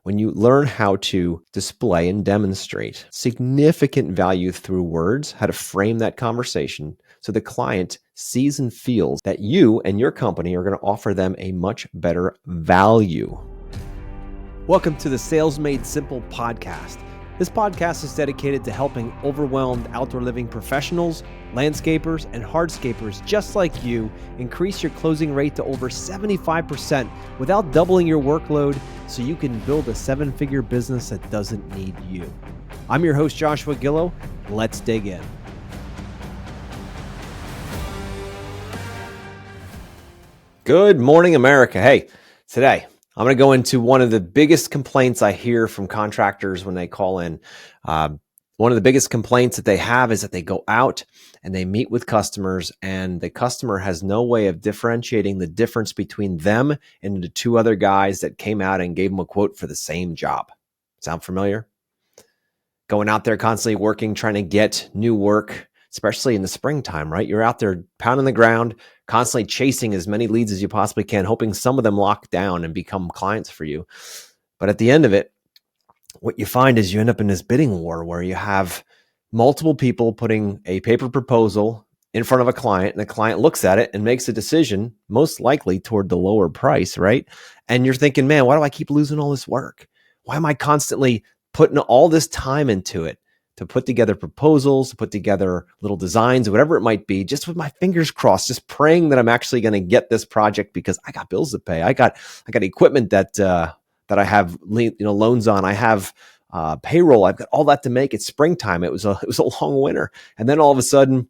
when you learn how to display and demonstrate significant value through words, how to frame that conversation so the client sees and feels that you and your company are going to offer them a much better value. Welcome to the Sales Made Simple podcast. This podcast is dedicated to helping overwhelmed outdoor living professionals, landscapers, and hardscapers just like you increase your closing rate to over 75% without doubling your workload so you can build a seven-figure business that doesn't need you. I'm your host, Joshua Gillow. Let's dig in. Good morning, America. Hey, today, I'm going to go into one of the biggest complaints I hear from contractors when they call in. One of the biggest complaints that they have is that they go out and they meet with customers and the customer has no way of differentiating the difference between them and the two other guys that came out and gave them a quote for the same job. Sound familiar? Going out there constantly working, trying to get new work, especially in the springtime, right? You're out there pounding the ground, constantly chasing as many leads as you possibly can, hoping some of them lock down and become clients for you. But at the end of it, what you find is you end up in this bidding war where you have multiple people putting a paper proposal in front of a client, and the client looks at it and makes a decision, most likely toward the lower price, right? And you're thinking, man, why do I keep losing all this work? Why am I constantly putting all this time into it? To put together proposals, to put together little designs, whatever it might be, just with my fingers crossed, just praying that I'm actually going to get this project because I got bills to pay. I got equipment that I have loans on. I have payroll. I've got all that to make. It's springtime. It was a long winter, and then all of a sudden,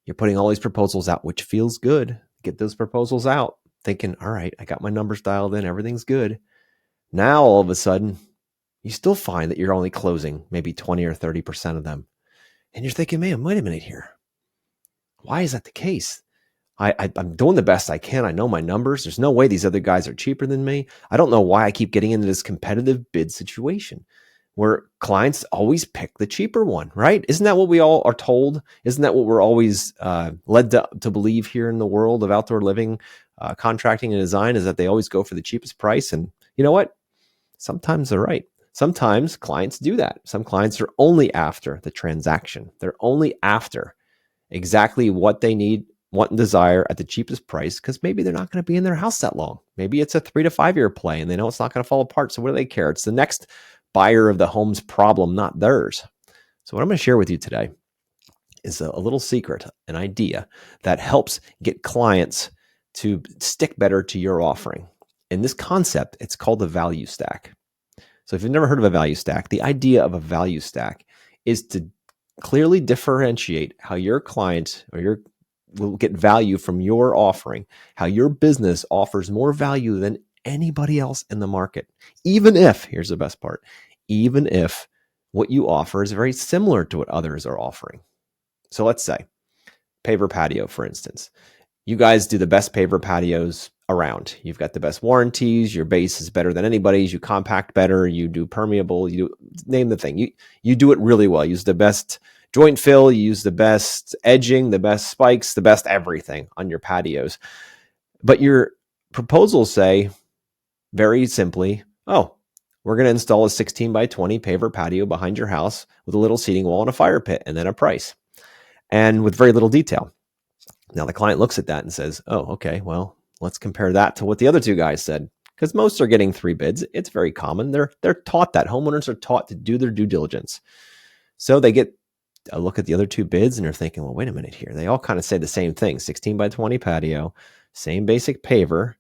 you're putting all these proposals out, which feels good. Get those proposals out, thinking, all right, I got my numbers dialed in. Everything's good. Now all of a sudden, you still find that you're only closing maybe 20 or 30% of them. And you're thinking, man, wait a minute here. Why is that the case? I'm doing the best I can. I know my numbers. There's no way these other guys are cheaper than me. I don't know why I keep getting into this competitive bid situation where clients always pick the cheaper one, right? Isn't that what we all are told? Isn't that what we're always led to believe here in the world of outdoor living, contracting and design, is that they always go for the cheapest price? And you know what? Sometimes they're right. Sometimes clients do that. Some clients are only after the transaction. They're only after exactly what they need, want, and desire at the cheapest price because maybe they're not going to be in their house that long. Maybe it's a 3 to 5 year play and they know it's not going to fall apart. So what do they care? It's the next buyer of the home's problem, not theirs. So what I'm going to share with you today is a little secret, an idea that helps get clients to stick better to your offering. In this concept, it's called the value stack. So if you've never heard of a value stack, the idea of a value stack is to clearly differentiate how your client will get value from your offering, how your business offers more value than anybody else in the market. Even if, here's the best part, even if what you offer is very similar to what others are offering. So let's say paver patio, for instance. You guys do the best paver patios around. You've got the best warranties. Your base is better than anybody's. You compact better. You do permeable. You name the thing. You do it really well. You use the best joint fill. You use the best edging, the best spikes, the best everything on your patios. But your proposals say very simply, oh, we're going to install a 16 by 20 paver patio behind your house with a little seating wall and a fire pit, and then a price, and with very little detail. Now the client looks at that and says, oh, okay, well, let's compare that to what the other two guys said. Because most are getting 3 bids. It's very common. They're taught that. Homeowners are taught to do their due diligence. So they get a look at the other 2 bids and they're thinking, well, wait a minute here. They all kind of say the same thing. 16 by 20 patio, same basic paver,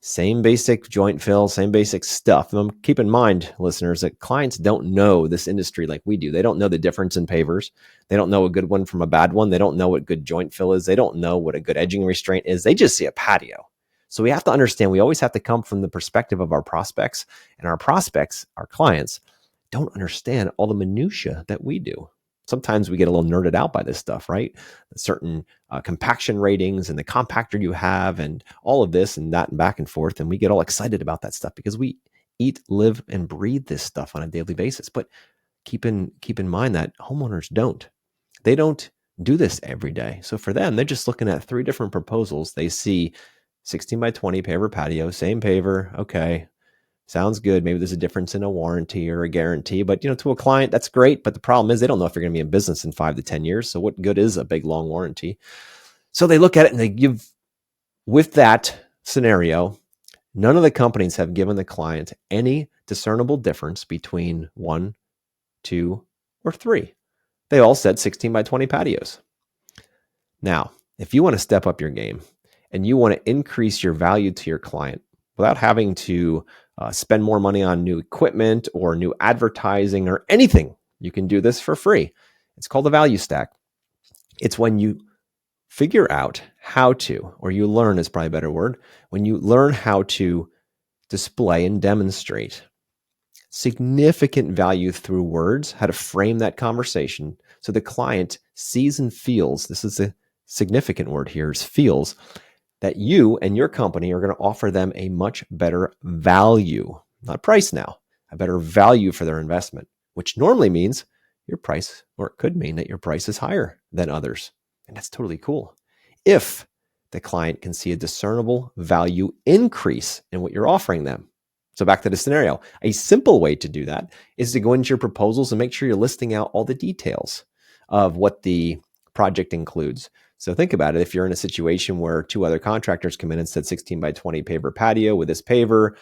same basic joint fill, same basic stuff. And keep in mind, listeners, that clients don't know this industry like we do. They don't know the difference in pavers. They don't know a good one from a bad one. They don't know what good joint fill is. They don't know what a good edging restraint is. They just see a patio. So we have to understand, we always have to come from the perspective of our prospects, and our prospects, our clients, don't understand all the minutia that we do. Sometimes we get a little nerded out by this stuff, right? Certain compaction ratings and the compactor you have and all of this and that and back and forth. And we get all excited about that stuff because we eat, live, and breathe this stuff on a daily basis. But keep in mind that homeowners don't. They don't do this every day. So for them, they're just looking at 3 different proposals. They see 16 by 20 paver patio, same paver. Okay. Sounds good. Maybe there's a difference in a warranty or a guarantee, but to a client, that's great. But the problem is they don't know if you're going to be in business in 5 to 10 years. So what good is a big, long warranty? So they look at it and they give, with that scenario, none of the companies have given the client any discernible difference between 1, 2, or 3. They all said 16 by 20 patios. Now, if you want to step up your game and you want to increase your value to your client without having to spend more money on new equipment or new advertising or anything, you can do this for free. It's called the value stack. It's when you figure out how to, or you learn is probably a better word, when you learn how to display and demonstrate significant value through words, how to frame that conversation so the client sees and feels, this is a significant word here, is feels, that you and your company are going to offer them a much better value, not price now, a better value for their investment, which normally means your price, or it could mean that your price is higher than others. And that's totally cool. If the client can see a discernible value increase in what you're offering them. So back to the scenario, a simple way to do that is to go into your proposals and make sure you're listing out all the details of what the project includes. So think about it. If you're in a situation where 2 other contractors come in and said 16 by 20 paver patio with this paver,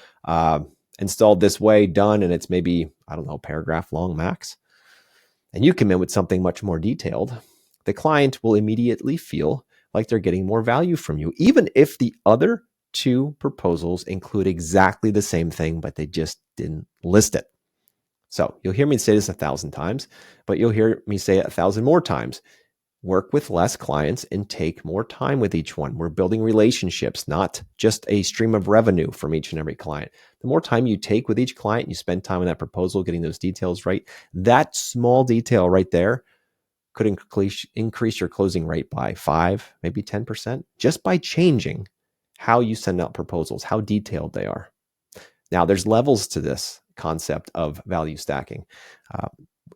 installed this way, done, and it's maybe, I don't know, paragraph long max, and you come in with something much more detailed, the client will immediately feel like they're getting more value from you, even if the other 2 proposals include exactly the same thing, but they just didn't list it. So you'll hear me say this 1,000 times, but you'll hear me say it 1,000 more times. Work with less clients and take more time with each one. We're building relationships, not just a stream of revenue from each and every client. The more time you take with each client, you spend time on that proposal, getting those details right, that small detail right there could increase your closing rate by 5, maybe 10%, just by changing how you send out proposals, how detailed they are. Now, there's levels to this concept of value stacking.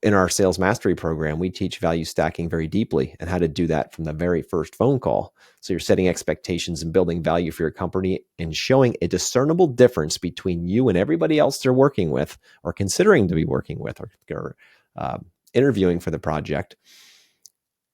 In our sales mastery program, we teach value stacking very deeply and how to do that from the very first phone call. So you're setting expectations and building value for your company and showing a discernible difference between you and everybody else they're working with or considering to be working with or interviewing for the project.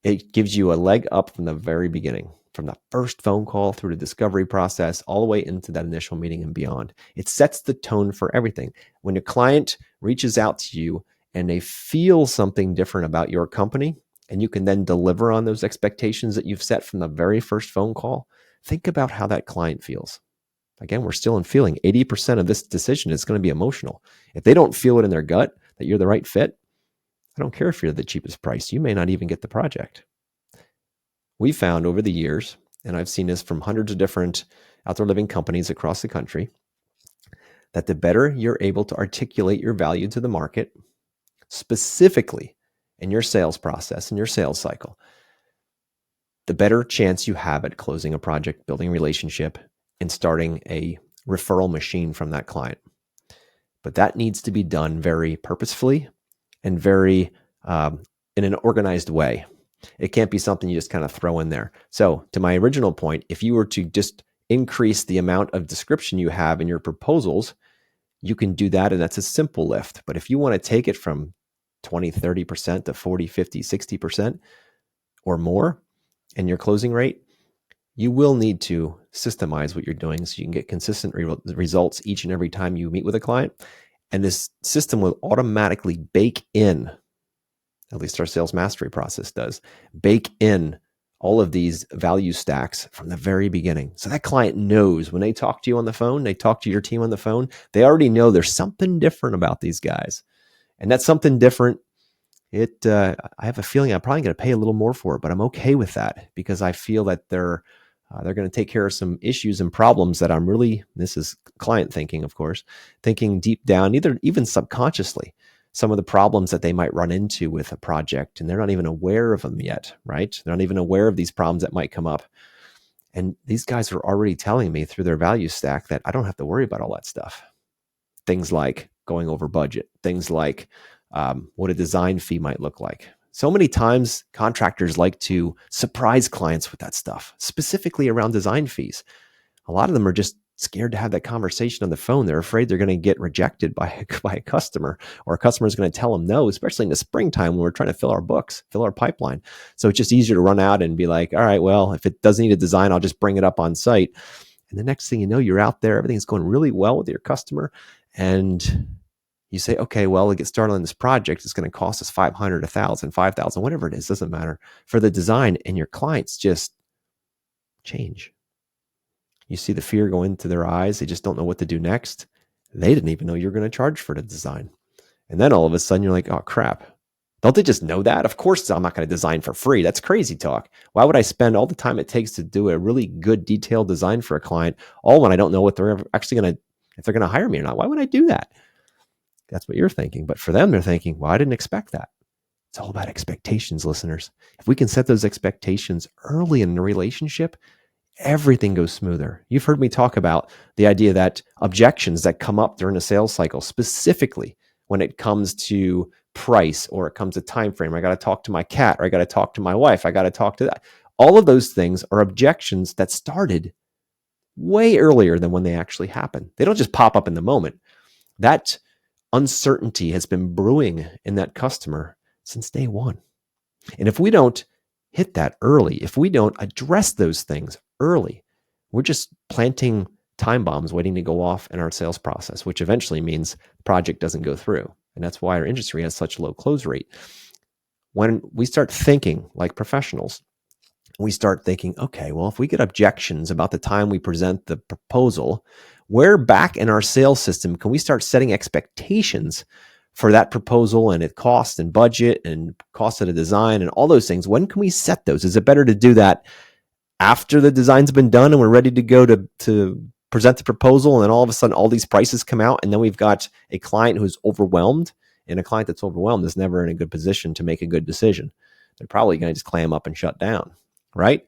It gives you a leg up from the very beginning, from the first phone call through the discovery process, all the way into that initial meeting and beyond. It sets the tone for everything. When a client reaches out to you and they feel something different about your company, and you can then deliver on those expectations that you've set from the very first phone call, think about how that client feels. Again, we're still in feeling. 80% of this decision is going to be emotional. If they don't feel it in their gut that you're the right fit, I don't care if you're the cheapest price. You may not even get the project. We found over the years, and I've seen this from hundreds of different outdoor living companies across the country, that the better you're able to articulate your value to the market, specifically in your sales process and your sales cycle, the better chance you have at closing a project, building a relationship, and starting a referral machine from that client. But that needs to be done very purposefully and very in an organized way. It can't be something you just kind of throw in there. So to my original point, if you were to just increase the amount of description you have in your proposals, you can do that, and that's a simple lift. But if you want to take it from 20, 30% to 40, 50, 60% or more in your closing rate, you will need to systemize what you're doing so you can get consistent results each and every time you meet with a client. And this system will automatically bake in, at least our sales mastery process does, bake in all of these value stacks from the very beginning. So that client knows when they talk to you on the phone, they talk to your team on the phone, they already know there's something different about these guys. And that's something different. I have a feeling I'm probably going to pay a little more for it, but I'm okay with that because I feel that they're going to take care of some issues and problems that I'm really, this is client thinking, of course, thinking deep down, even subconsciously, some of the problems that they might run into with a project, and they're not even aware of them yet, right? They're not even aware of these problems that might come up. And these guys are already telling me through their value stack that I don't have to worry about all that stuff. Things like going over budget, things like what a design fee might look like. So many times contractors like to surprise clients with that stuff, specifically around design fees. A lot of them are just scared to have that conversation on the phone. They're afraid they're going to get rejected by a customer, or a customer is going to tell them no, especially in the springtime when we're trying to fill our books, fill our pipeline. So it's just easier to run out and be like, all right, well, if it doesn't need a design, I'll just bring it up on site. And the next thing you know, you're out there, everything's going really well with your customer. And you say, okay, well, to get started on this project, it's going to cost us 500, 1,000, 5,000, whatever it is, doesn't matter, for the design. And your clients just change. You see the fear go into their eyes. They just don't know what to do next. They didn't even know you're going to charge for the design. And then all of a sudden you're like, oh crap. Don't they just know that? Of course, I'm not going to design for free. That's crazy talk. Why would I spend all the time it takes to do a really good detailed design for a client, all when I don't know what they're actually going to, if they're going to hire me or not? Why would I do that? That's what you're thinking. But for them, they're thinking, well, I didn't expect that. It's all about expectations, listeners. If we can set those expectations early in the relationship, everything goes smoother. You've heard me talk about the idea that objections that come up during a sales cycle, specifically when it comes to price or it comes to time frame, I got to talk to my cat, or I got to talk to my wife, I got to talk to that. All of those things are objections that started way earlier than when they actually happen. They don't just pop up in the moment. That uncertainty has been brewing in that customer since day one. And if we don't hit that early, if we don't address those things early, we're just planting time bombs waiting to go off in our sales process, which eventually means the project doesn't go through. And that's why our industry has such a low close rate. When we start thinking like professionals, we start thinking, okay, well, if we get objections about the time we present the proposal, where back in our sales system can we start setting expectations for that proposal and its cost and budget and cost of the design and all those things? When can we set those? Is it better to do that after the design's been done and we're ready to go to present the proposal, and then all of a sudden all these prices come out, and then we've got a client who's overwhelmed? And a client that's overwhelmed is never in a good position to make a good decision. They're probably going to just clam up and shut down, right?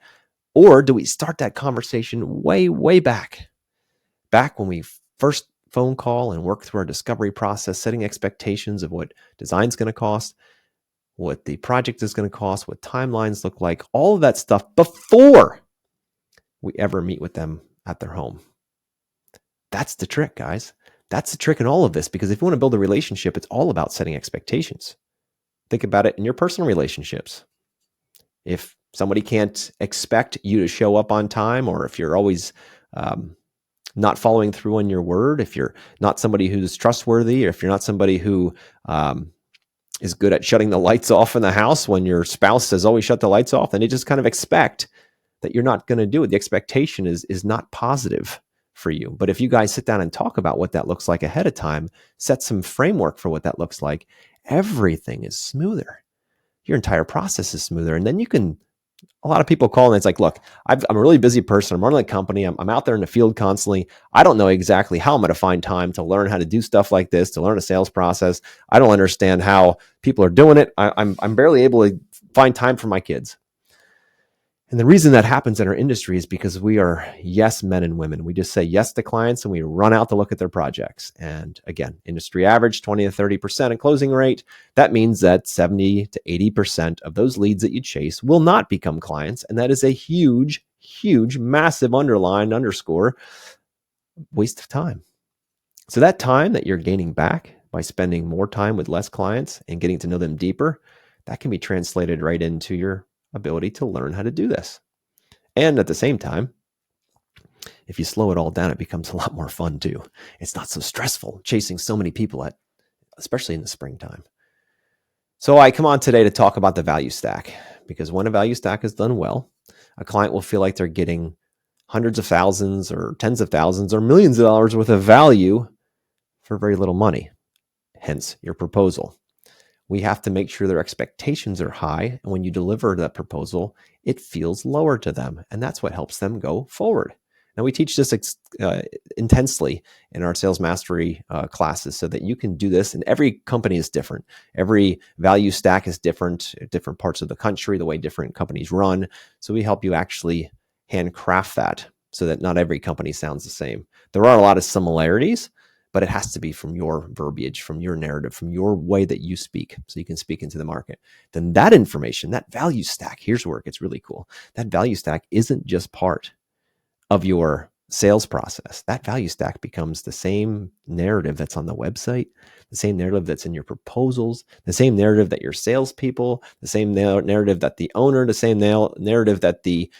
Or do we start that conversation way back when we first phone call and work through our discovery process, setting expectations of what design's going to cost, what the project is going to cost, what timelines look like, all of that stuff before we ever meet with them at their home. That's the trick, guys. That's the trick in all of this, because if you want to build a relationship, it's all about setting expectations. Think about it in your personal relationships. If somebody can't expect you to show up on time, or if you're always not following through on your word, if you're not somebody who's trustworthy, or if you're not somebody who is good at shutting the lights off in the house when your spouse says, always shut the lights off, then you just kind of expect that you're not going to do it. The expectation is not positive for you. But if you guys sit down and talk about what that looks like ahead of time, set some framework for what that looks like, everything is smoother. Your entire process is smoother. And then you can, a lot of people call and it's like, look, I'm a really busy person. I'm running a company. I'm out there in the field constantly. I don't know exactly how I'm going to find time to learn how to do stuff like this, to learn a sales process. I don't understand how people are doing it. I'm barely able to find time for my kids. And the reason that happens in our industry is because we are yes men and women. We just say yes to clients and we run out to look at their projects. And again, industry average 20 to 30% in closing rate. That means that 70 to 80% of those leads that you chase will not become clients. And that is a huge, massive underscore waste of time. So that time that you're gaining back by spending more time with less clients and getting to know them deeper, that can be translated right into your ability to learn how to do this. And at the same time, if you slow it all down, it becomes a lot more fun too. It's not so stressful chasing so many people especially in the springtime. So I come on today to talk about the value stack, because when a value stack is done well, a client will feel like they're getting hundreds of thousands or tens of thousands or millions of dollars worth of value for very little money. Hence your proposal. We have to make sure their expectations are high. And when you deliver that proposal, it feels lower to them. And that's what helps them go forward. Now, we teach this intensely in our sales mastery classes so that you can do this. And every company is different. Every value stack is different parts of the country, the way different companies run. So we help you actually handcraft that so that not every company sounds the same. There are a lot of similarities, but it has to be from your verbiage, from your narrative, from your way that you speak, so you can speak into the market. Then that information, that value stack, here's where it gets really cool. That value stack isn't just part of your sales process, that value stack becomes the same narrative that's on the website, the same narrative that's in your proposals, the same narrative that your salespeople, the same narrative that the owner, the same narrative that the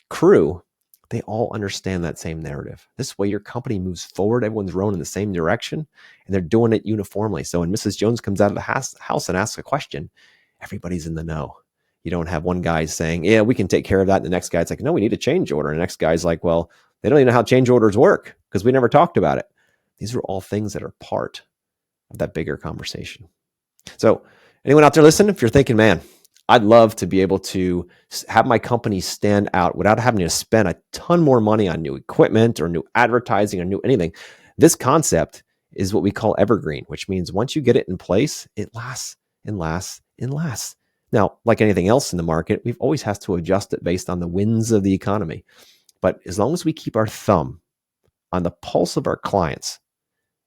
crew, they all understand that same narrative. This way your company moves forward, everyone's rowing in the same direction, and they're doing it uniformly. So when Mrs. Jones comes out of the house and asks a question, everybody's in the know. You don't have one guy saying, yeah, we can take care of that. And the next guy's like, no, we need a change order. And the next guy's like, well, they don't even know how change orders work because we never talked about it. These are all things that are part of that bigger conversation. So anyone out there listening, if you're thinking, man, I'd love to be able to have my company stand out without having to spend a ton more money on new equipment or new advertising or new anything. This concept is what we call evergreen, which means once you get it in place, it lasts and lasts and lasts. Now, like anything else in the market, we've always has to adjust it based on the winds of the economy. But as long as we keep our thumb on the pulse of our clients,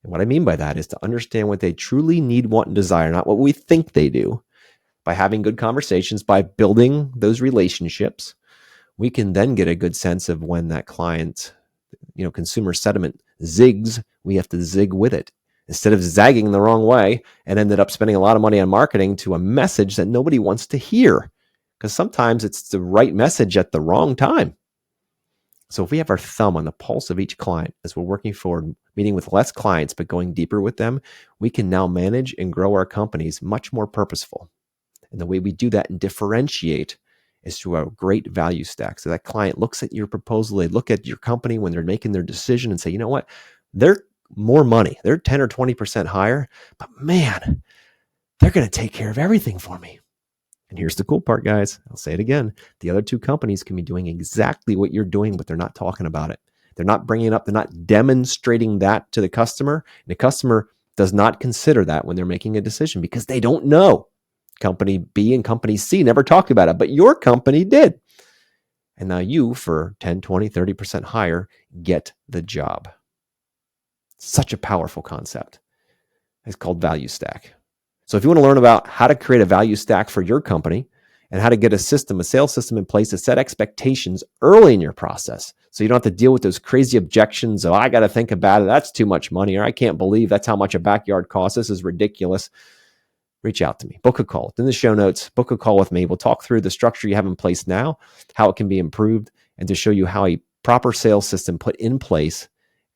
and what I mean by that is to understand what they truly need, want, and desire, not what we think they do, by having good conversations, by building those relationships, we can then get a good sense of when that client, consumer sentiment zigs, we have to zig with it. Instead of zagging the wrong way and ended up spending a lot of money on marketing to a message that nobody wants to hear. Because sometimes it's the right message at the wrong time. So if we have our thumb on the pulse of each client as we're working forward, meeting with less clients, but going deeper with them, we can now manage and grow our companies much more purposeful. And the way we do that and differentiate is through a great value stack. So that client looks at your proposal, they look at your company when they're making their decision and say, you know what, they're more money, they're 10 or 20% higher, but man, they're going to take care of everything for me. And here's the cool part, guys. I'll say it again. The other two companies can be doing exactly what you're doing, but they're not talking about it. They're not bringing it up. They're not demonstrating that to the customer. And the customer does not consider that when they're making a decision because they don't know. Company B and company C never talked about it, but your company did. And now you, for 10, 20, 30% higher, get the job. Such a powerful concept. It's called value stack. So if you want to learn about how to create a value stack for your company and how to get a sales system in place to set expectations early in your process so you don't have to deal with those crazy objections of, I got to think about it, that's too much money, or I can't believe that's how much a backyard costs, this is ridiculous, reach out to me. Book a call. It's in the show notes. Book a call with me. We'll talk through the structure you have in place now, how it can be improved, and to show you how a proper sales system put in place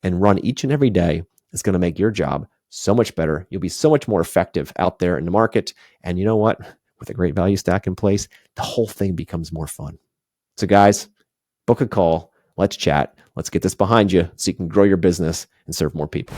and run each and every day is going to make your job so much better. You'll be so much more effective out there in the market. And you know what? With a great value stack in place, the whole thing becomes more fun. So guys, book a call. Let's chat. Let's get this behind you so you can grow your business and serve more people.